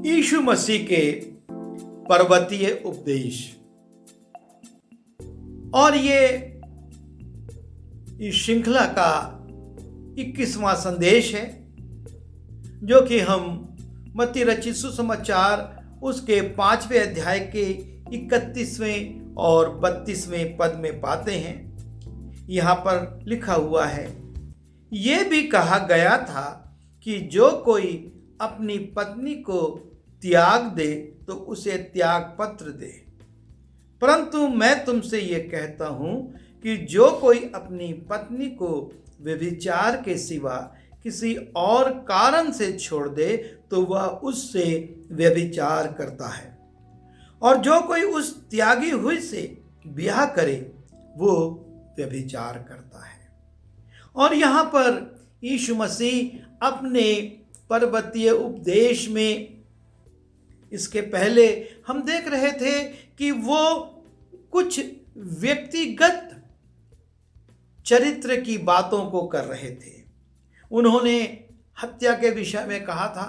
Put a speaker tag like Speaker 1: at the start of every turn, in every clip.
Speaker 1: यीशु मसीह के पर्वतीय उपदेश। और ये इस श्रृंखला का 21वां संदेश है, जो कि हम मत्ती रचित सुसमाचार उसके 5वें अध्याय के 31वें और 32वें पद में पाते हैं। यहाँ पर लिखा हुआ है, ये भी कहा गया था कि जो कोई अपनी पत्नी को त्याग दे तो उसे त्याग पत्र दे, परंतु मैं तुमसे ये कहता हूं कि जो कोई अपनी पत्नी को व्यभिचार के सिवा किसी और कारण से छोड़ दे तो वह उससे व्यभिचार करता है, और जो कोई उस त्यागी हुई से ब्याह करे वो व्यभिचार करता है। और यहाँ पर यीशु मसीह अपने पर्वतीय उपदेश में, इसके पहले हम देख रहे थे कि वो कुछ व्यक्तिगत चरित्र की बातों को कर रहे थे। उन्होंने हत्या के विषय में कहा था,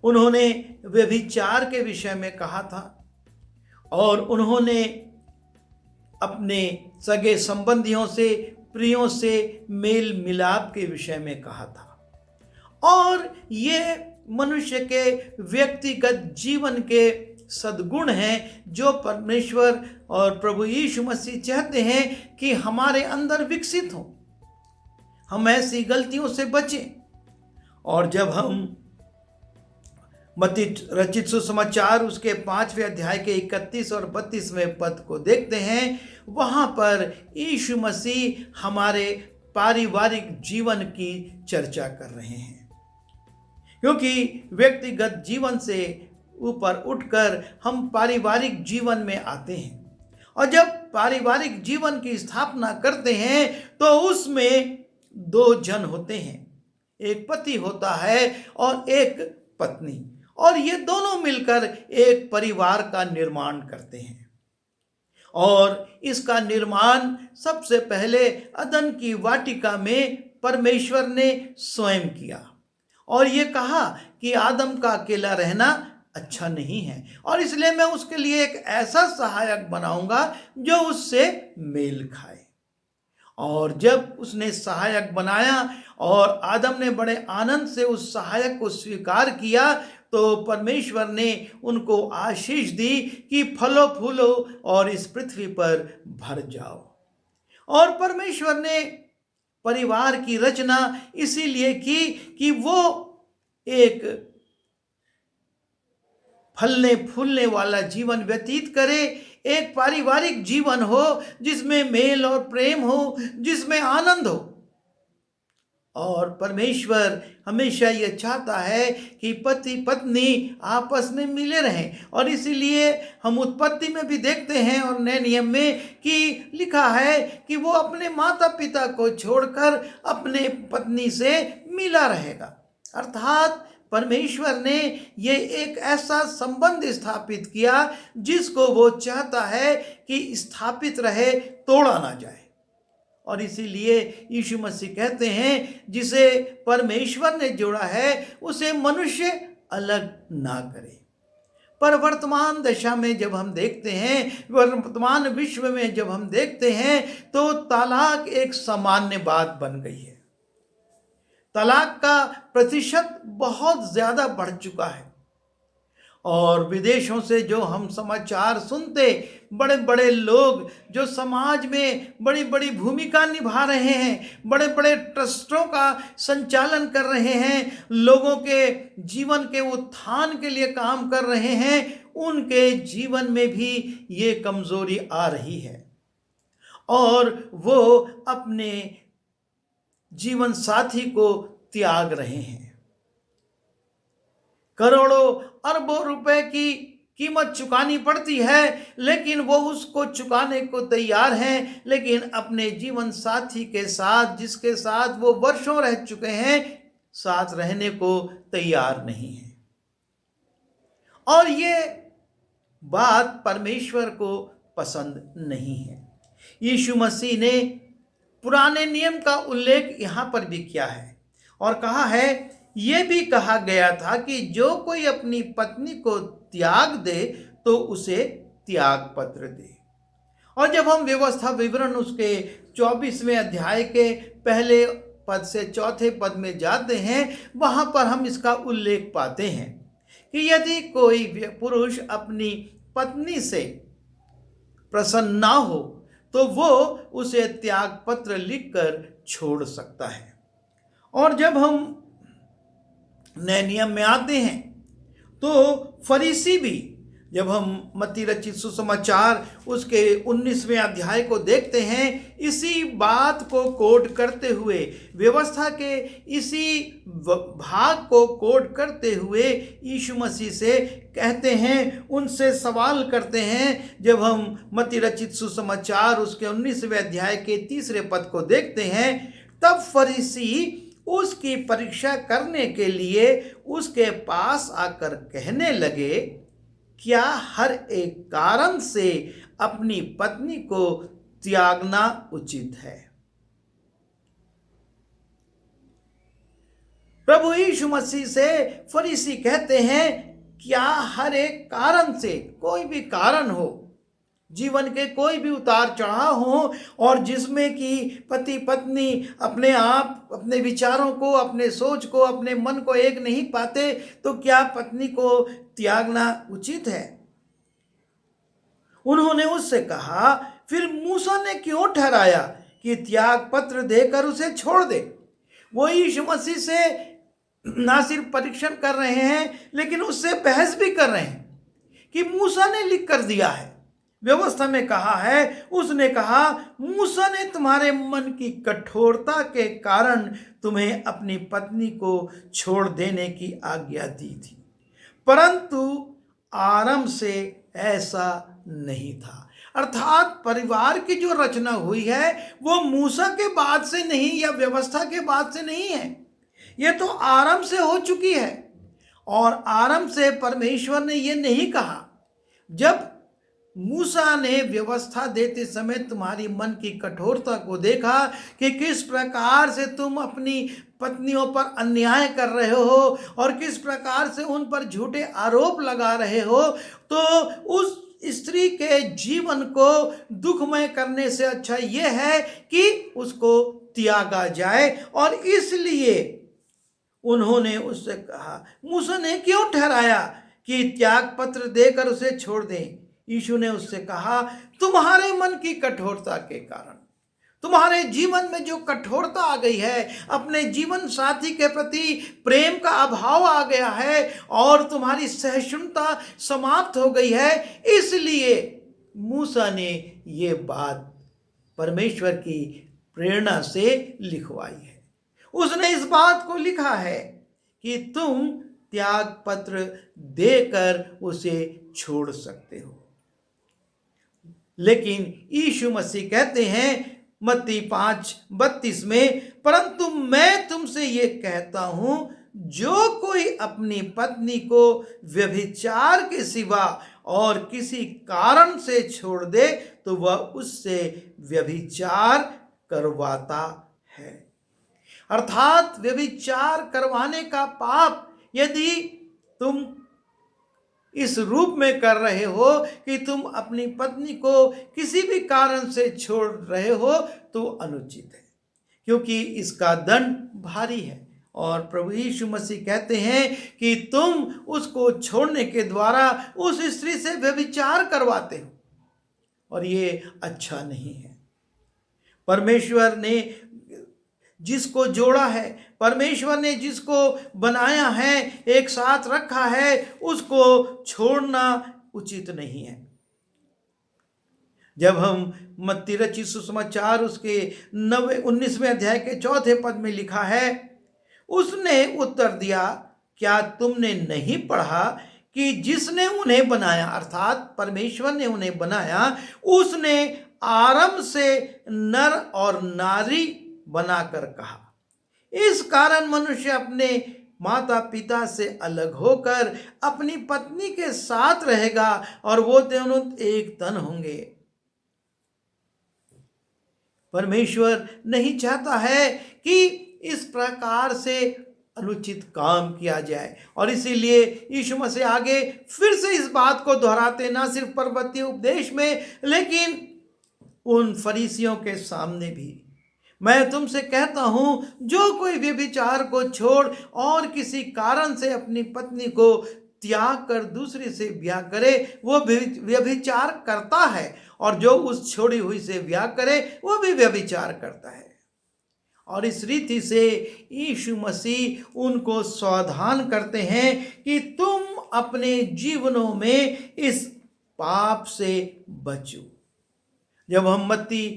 Speaker 1: उन्होंने व्यभिचार के विषय में कहा था, और उन्होंने अपने सगे संबंधियों से, प्रियों से मेल मिलाप के विषय में कहा था। और ये मनुष्य के व्यक्तिगत जीवन के सद्गुण हैं जो परमेश्वर और प्रभु यीशु मसीह चाहते हैं कि हमारे अंदर विकसित हो, हम ऐसी गलतियों से बचें। और जब हम मत्ती रचित सुसमाचार उसके 5वें अध्याय के 31 और 32वें पद को देखते हैं, वहाँ पर यीशु मसीह हमारे पारिवारिक जीवन की चर्चा कर रहे हैं, क्योंकि व्यक्तिगत जीवन से ऊपर उठकर हम पारिवारिक जीवन में आते हैं। और जब पारिवारिक जीवन की स्थापना करते हैं तो उसमें दो जन होते हैं, एक पति होता है और एक पत्नी, और ये दोनों मिलकर एक परिवार का निर्माण करते हैं। और इसका निर्माण सबसे पहले अदन की वाटिका में परमेश्वर ने स्वयं किया, और ये कहा कि आदम का अकेला रहना अच्छा नहीं है, और इसलिए मैं उसके लिए एक ऐसा सहायक बनाऊंगा जो उससे मेल खाए। और जब उसने सहायक बनाया और आदम ने बड़े आनंद से उस सहायक को स्वीकार किया, तो परमेश्वर ने उनको आशीष दी कि फलो फूलो और इस पृथ्वी पर भर जाओ। और परमेश्वर ने परिवार की रचना इसीलिए की कि वो एक फलने फूलने वाला जीवन व्यतीत करे, एक पारिवारिक जीवन हो जिसमें मेल और प्रेम हो, जिसमें आनंद हो। और परमेश्वर हमेशा ये चाहता है कि पति पत्नी आपस में मिले रहें, और इसीलिए हम उत्पत्ति में भी देखते हैं और नए नियम में कि लिखा है कि वो अपने माता पिता को छोड़कर अपने पत्नी से मिला रहेगा। अर्थात परमेश्वर ने ये एक ऐसा संबंध स्थापित किया जिसको वो चाहता है कि स्थापित रहे, तोड़ा ना जाए। और इसीलिए यीशु मसीह कहते हैं, जिसे परमेश्वर ने जोड़ा है उसे मनुष्य अलग ना करे। पर वर्तमान दशा में जब हम देखते हैं, वर्तमान विश्व में जब हम देखते हैं, तो तलाक एक सामान्य बात बन गई है। तलाक का प्रतिशत बहुत ज्यादा बढ़ चुका है, और विदेशों से जो हम समाचार सुनते, बड़े बड़े लोग जो समाज में बड़ी बड़ी भूमिका निभा रहे हैं, बड़े बड़े ट्रस्टों का संचालन कर रहे हैं, लोगों के जीवन के उत्थान के लिए काम कर रहे हैं, उनके जीवन में भी ये कमजोरी आ रही है, और वो अपने जीवन साथी को त्याग रहे हैं। करोड़ों अरबों रुपए की कीमत चुकानी पड़ती है, लेकिन वो उसको चुकाने को तैयार हैं, लेकिन अपने जीवन साथी के साथ, जिसके साथ वो वर्षों रह चुके हैं, साथ रहने को तैयार नहीं है। और ये बात परमेश्वर को पसंद नहीं है। यीशु मसीह ने पुराने नियम का उल्लेख यहाँ पर भी किया है और कहा है ये भी कहा गया था कि जो कोई अपनी पत्नी को त्याग दे तो उसे त्याग पत्र दे। और जब हम व्यवस्था विवरण उसके 24वें अध्याय के पहले पद से चौथे पद में जाते हैं, वहां पर हम इसका उल्लेख पाते हैं कि यदि कोई पुरुष अपनी पत्नी से प्रसन्न ना हो तो वो उसे त्याग पत्र लिखकर छोड़ सकता है। और जब हम नए नियम में आते हैं तो फरीसी भी, जब हम मत्ती रचित सुसमाचार उसके 19वें अध्याय को देखते हैं, इसी बात को कोट करते हुए, व्यवस्था के इसी भाग को कोट करते हुए यीशु मसीह से कहते हैं, उनसे सवाल करते हैं। जब हम मत्ती रचित सुसमाचार उसके 19वें अध्याय के 3 पद को देखते हैं, तब फरीसी उसकी परीक्षा करने के लिए उसके पास आकर कहने लगे, क्या हर एक कारण से अपनी पत्नी को त्यागना उचित है? प्रभु यीशु मसीह से फरीसी कहते हैं, क्या हर एक कारण से, कोई भी कारण हो, जीवन के कोई भी उतार चढ़ाव हो, और जिसमें कि पति पत्नी अपने आप, अपने विचारों को, अपने सोच को, अपने मन को एक नहीं पाते, तो क्या पत्नी को त्यागना उचित है? उन्होंने उससे कहा, फिर मूसा ने क्यों ठहराया कि त्याग पत्र देकर उसे छोड़ दे? वो यीशु मसीह से ना सिर्फ परीक्षण कर रहे हैं, लेकिन उससे बहस भी कर रहे हैं कि मूसा ने लिख कर दिया है, व्यवस्था में कहा है। उसने कहा, मूसा ने तुम्हारे मन की कठोरता के कारण तुम्हें अपनी पत्नी को छोड़ देने की आज्ञा दी थी, परंतु आरंभ से ऐसा नहीं था। अर्थात परिवार की जो रचना हुई है वो मूसा के बाद से नहीं, या व्यवस्था के बाद से नहीं है, ये तो आरंभ से हो चुकी है। और आरंभ से परमेश्वर ने ये नहीं कहा, जब मूसा ने व्यवस्था देते समय तुम्हारी मन की कठोरता को देखा कि किस प्रकार से तुम अपनी पत्नियों पर अन्याय कर रहे हो और किस प्रकार से उन पर झूठे आरोप लगा रहे हो, तो उस स्त्री के जीवन को दुखमय करने से अच्छा यह है कि उसको त्यागा जाए। और इसलिए उन्होंने उससे कहा, मूसा ने क्यों ठहराया कि त्याग पत्र देकर उसे छोड़ दें? यीशु ने उससे कहा, तुम्हारे मन की कठोरता के कारण, तुम्हारे जीवन में जो कठोरता आ गई है, अपने जीवन साथी के प्रति प्रेम का अभाव आ गया है और तुम्हारी सहिष्णुता समाप्त हो गई है, इसलिए मूसा ने ये बात परमेश्वर की प्रेरणा से लिखवाई है। उसने इस बात को लिखा है कि तुम त्याग पत्र देकर उसे छोड़ सकते हो। लेकिन यीशु मसीह कहते हैं मत्ती 5:32 में, परंतु मैं तुमसे ये कहता हूं, जो कोई अपनी पत्नी को व्यभिचार के सिवा और किसी कारण से छोड़ दे तो वह उससे व्यभिचार करवाता है। अर्थात व्यभिचार करवाने का पाप यदि तुम इस रूप में कर रहे हो कि तुम अपनी पत्नी को किसी भी कारण से छोड़ रहे हो तो अनुचित है, क्योंकि इसका दंड भारी है। और प्रभु यीशु मसीह कहते हैं कि तुम उसको छोड़ने के द्वारा उस स्त्री से व्यभिचार करवाते हो, और ये अच्छा नहीं है। परमेश्वर ने जिसको जोड़ा है, परमेश्वर ने जिसको बनाया है, एक साथ रखा है, उसको छोड़ना उचित नहीं है। जब हम मत्ती रचित सुसमाचार उसके 19वें अध्याय के 4 पद में लिखा है, उसने उत्तर दिया, क्या तुमने नहीं पढ़ा कि जिसने उन्हें बनाया, अर्थात परमेश्वर ने उन्हें बनाया, उसने आरंभ से नर और नारी बनाकर कहा, इस कारण मनुष्य अपने माता पिता से अलग होकर अपनी पत्नी के साथ रहेगा और वो दोनों एक तन होंगे। परमेश्वर नहीं चाहता है कि इस प्रकार से अनुचित काम किया जाए। और इसीलिए यीशु मसीह आगे फिर से इस बात को दोहराते, ना सिर्फ पर्वतीय उपदेश में लेकिन उन फरीसियों के सामने भी, मैं तुमसे कहता हूं, जो कोई व्यभिचार को छोड़ और किसी कारण से अपनी पत्नी को त्याग कर दूसरे से ब्याह करे वो व्यभिचार करता है, और जो उस छोड़ी हुई से ब्याह करे वो भी व्यभिचार करता है। और इस रीति से यीशु मसीह उनको सावधान करते हैं कि तुम अपने जीवनों में इस पाप से बचो। जब हम मत्ती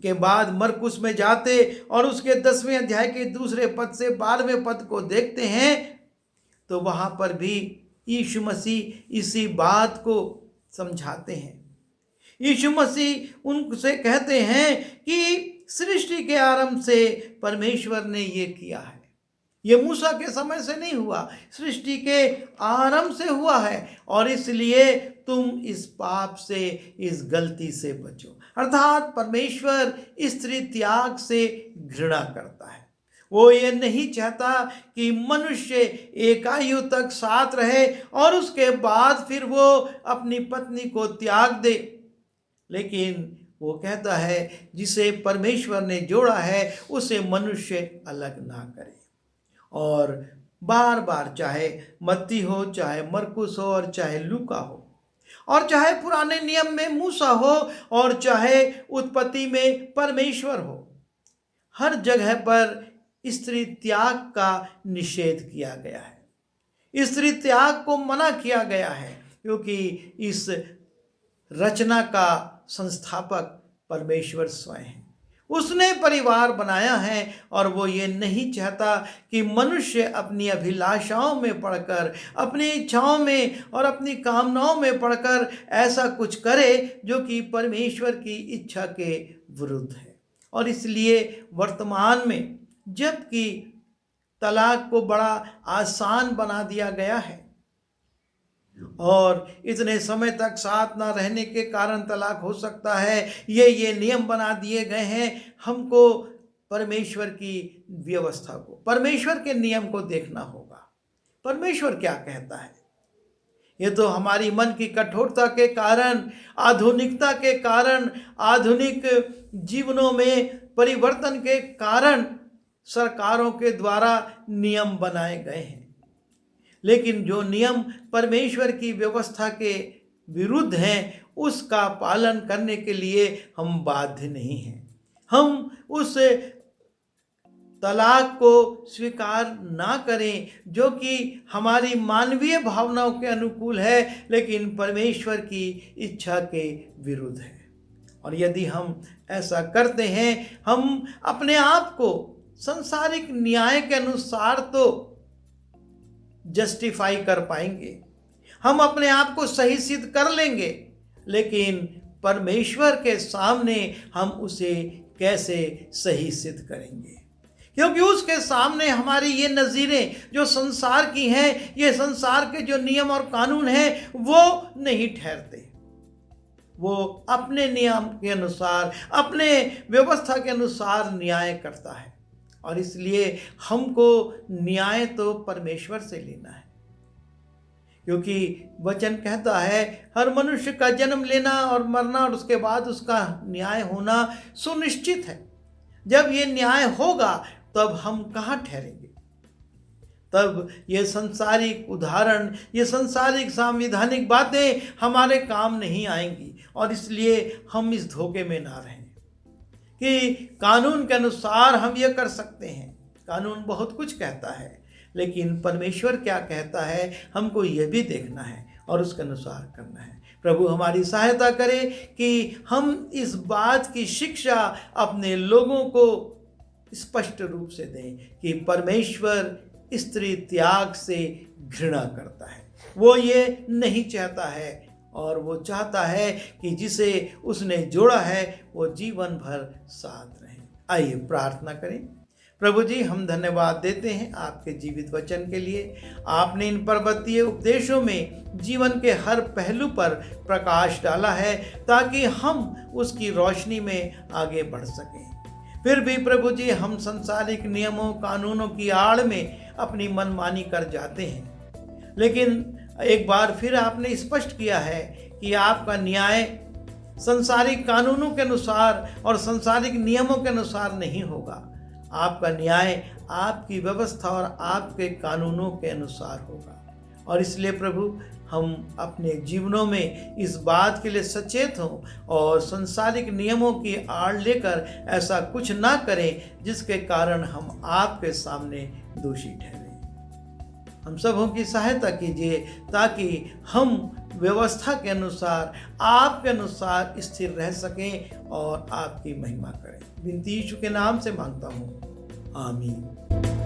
Speaker 1: के बाद मरकुस में जाते और उसके 10वें अध्याय के 2 पद से 12वें पद को देखते हैं तो वहां पर भी यीशु मसीह इसी बात को समझाते हैं। यीशु मसीह उनसे कहते हैं कि सृष्टि के आरंभ से परमेश्वर ने ये किया है। ये मूसा के समय से नहीं हुआ, सृष्टि के आरंभ से हुआ है, और इसलिए तुम इस पाप से, इस गलती से बचो। अर्थात परमेश्वर स्त्री त्याग से घृणा करता है। वो ये नहीं चाहता कि मनुष्य एकायु तक साथ रहे और उसके बाद फिर वो अपनी पत्नी को त्याग दे, लेकिन वो कहता है जिसे परमेश्वर ने जोड़ा है उसे मनुष्य अलग ना करे। और बार बार, चाहे मत्ती हो, चाहे मरकुस हो, और चाहे लूका हो, और चाहे पुराने नियम में मूसा हो, और चाहे उत्पत्ति में परमेश्वर हो, हर जगह पर स्त्री त्याग का निषेध किया गया है। स्त्री त्याग को मना किया गया है, क्योंकि इस रचना का संस्थापक परमेश्वर स्वयं है। उसने परिवार बनाया है और वो ये नहीं चाहता कि मनुष्य अपनी अभिलाषाओं में पड़कर, अपनी इच्छाओं में और अपनी कामनाओं में पड़कर ऐसा कुछ करे जो कि परमेश्वर की इच्छा के विरुद्ध है। और इसलिए वर्तमान में जबकि तलाक को बड़ा आसान बना दिया गया है और इतने समय तक साथ ना रहने के कारण तलाक हो सकता है, ये नियम बना दिए गए हैं, हमको परमेश्वर की व्यवस्था को, परमेश्वर के नियम को देखना होगा। परमेश्वर क्या कहता है? ये तो हमारी मन की कठोरता के कारण, आधुनिकता के कारण, आधुनिक जीवनों में परिवर्तन के कारण सरकारों के द्वारा नियम बनाए गए हैं, लेकिन जो नियम परमेश्वर की व्यवस्था के विरुद्ध हैं उसका पालन करने के लिए हम बाध्य नहीं हैं। हम उस तलाक को स्वीकार ना करें जो कि हमारी मानवीय भावनाओं के अनुकूल है, लेकिन परमेश्वर की इच्छा के विरुद्ध है। और यदि हम ऐसा करते हैं, हम अपने आप को संसारिक न्याय के अनुसार तो जस्टिफाई कर पाएंगे, हम अपने आप को सही सिद्ध कर लेंगे, लेकिन परमेश्वर के सामने हम उसे कैसे सही सिद्ध करेंगे? क्योंकि उसके सामने हमारी ये नज़ीरें जो संसार की हैं, ये संसार के जो नियम और कानून हैं वो नहीं ठहरते। वो अपने नियम के अनुसार, अपने व्यवस्था के अनुसार न्याय करता है। और इसलिए हमको न्याय तो परमेश्वर से लेना है, क्योंकि वचन कहता है हर मनुष्य का जन्म लेना और मरना और उसके बाद उसका न्याय होना सुनिश्चित है। जब ये न्याय होगा तब हम कहाँ ठहरेंगे? तब ये संसारिक उदाहरण, ये संसारिक संवैधानिक बातें हमारे काम नहीं आएंगी। और इसलिए हम इस धोखे में ना रहें कि कानून के अनुसार हम ये कर सकते हैं। कानून बहुत कुछ कहता है, लेकिन परमेश्वर क्या कहता है हमको ये भी देखना है और उसके अनुसार करना है। प्रभु हमारी सहायता करे कि हम इस बात की शिक्षा अपने लोगों को स्पष्ट रूप से दें कि परमेश्वर स्त्री त्याग से घृणा करता है। वो ये नहीं चाहता है, और वो चाहता है कि जिसे उसने जोड़ा है वो जीवन भर साथ रहे। आइए प्रार्थना करें। प्रभु जी, हम धन्यवाद देते हैं आपके जीवित वचन के लिए। आपने इन पर्वतीय उपदेशों में जीवन के हर पहलू पर प्रकाश डाला है ताकि हम उसकी रोशनी में आगे बढ़ सकें। फिर भी प्रभु जी हम संसारिक नियमों कानूनों की आड़ में अपनी मनमानी कर जाते हैं, लेकिन एक बार फिर आपने स्पष्ट किया है कि आपका न्याय संसारिक कानूनों के अनुसार और संसारिक नियमों के अनुसार नहीं होगा। आपका न्याय आपकी व्यवस्था और आपके कानूनों के अनुसार होगा। और इसलिए प्रभु हम अपने जीवनों में इस बात के लिए सचेत हों और संसारिक नियमों की आड़ लेकर ऐसा कुछ ना करें जिसके कारण हम आपके सामने दोषी ठहरें। हम सबों की सहायता कीजिए ताकि हम व्यवस्था के अनुसार आपके अनुसार स्थिर रह सकें और आपकी महिमा करें। विनती यीशु के नाम से मांगता हूँ, आमीन।